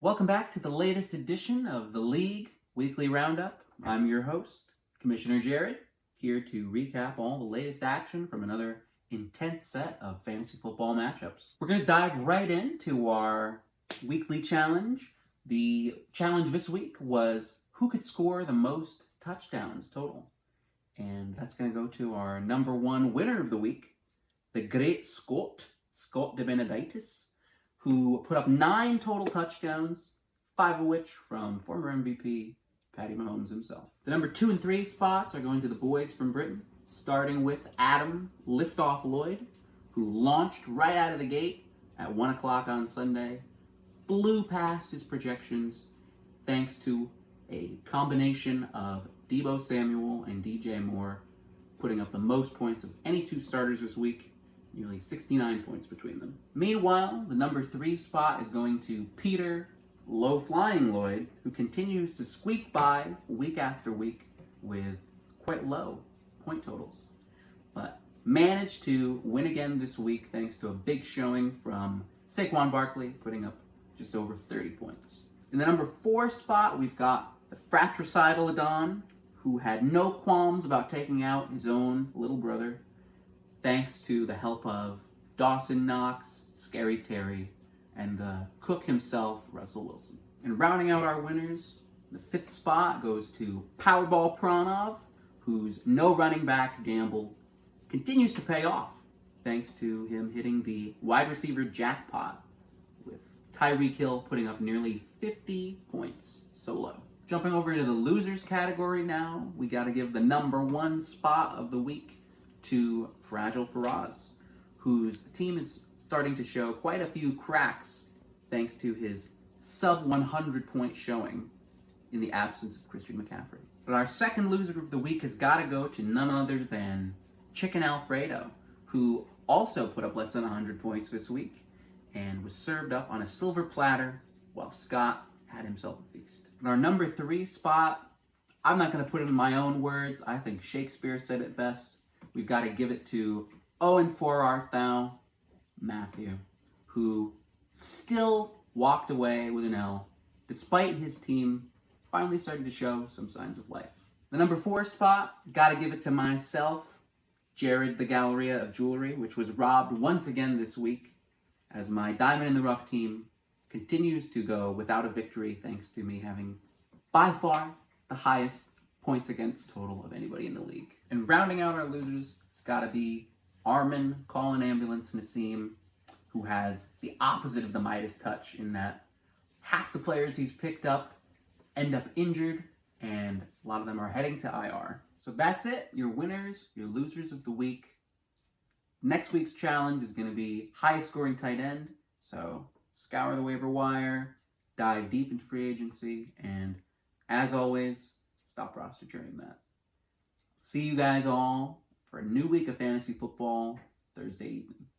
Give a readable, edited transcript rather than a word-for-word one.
Welcome back to the latest edition of the League Weekly Roundup. I'm your host, Commissioner Jared, here to recap all the latest action from another intense set of fantasy football matchups. We're going to dive right into our weekly challenge. The challenge this week was who could score the most touchdowns total. And that's going to go to our number one winner of the week, the great Scott de Benedictis, who put up 9 total touchdowns, 5 of which from former MVP Patty Mahomes himself. The number 2 and 3 spots are going to the boys from Britain, starting with Adam Liftoff Lloyd, who launched right out of the gate at 1 o'clock on Sunday, blew past his projections thanks to a combination of Deebo Samuel and DJ Moore putting up the most points of any 2 starters this week, nearly 69 points between them. Meanwhile, the number 3 spot is going to Peter Low-Flying Lloyd, who continues to squeak by week after week with quite low point totals, but managed to win again this week thanks to a big showing from Saquon Barkley, putting up just over 30 points. In the number 4 spot, we've got the fratricidal Adon, who had no qualms about taking out his own little brother, thanks to the help of Dawson Knox, Scary Terry, and the cook himself, Russell Wilson. And rounding out our winners, the 5th spot goes to Powerball Pranov, whose no running back gamble continues to pay off, thanks to him hitting the wide receiver jackpot, with Tyreek Hill putting up nearly 50 points solo. Jumping over to the losers category now, we got to give the number 1 spot of the week to Fragile Faraz, whose team is starting to show quite a few cracks thanks to his sub 100 point showing in the absence of Christian McCaffrey. But our second loser of the week has got to go to none other than Chicken Alfredo, who also put up less than 100 points this week and was served up on a silver platter while Scott had himself a feast. In our number 3 spot, I'm not going to put it in my own words. I think Shakespeare said it best. We've got to give it to and 4 art thou, Matthew, who still walked away with an L, despite his team finally starting to show some signs of life. The number 4 spot, got to give it to myself, Jared the Galleria of Jewelry, which was robbed once again this week, as my Diamond in the Rough team continues to go without a victory, thanks to me having by far the highest points against total of anybody in the league. And rounding out our losers, it's got to be Armin Call an Ambulance Nassim, who has the opposite of the Midas touch in that half the players he's picked up end up injured, and a lot of them are heading to IR. So that's it, your winners, your losers of the week. Next week's challenge is going to be highest scoring tight end, so scour the waiver wire, dive deep into free agency, and as always, stop roster churning that. See you guys all for a new week of fantasy football Thursday evening.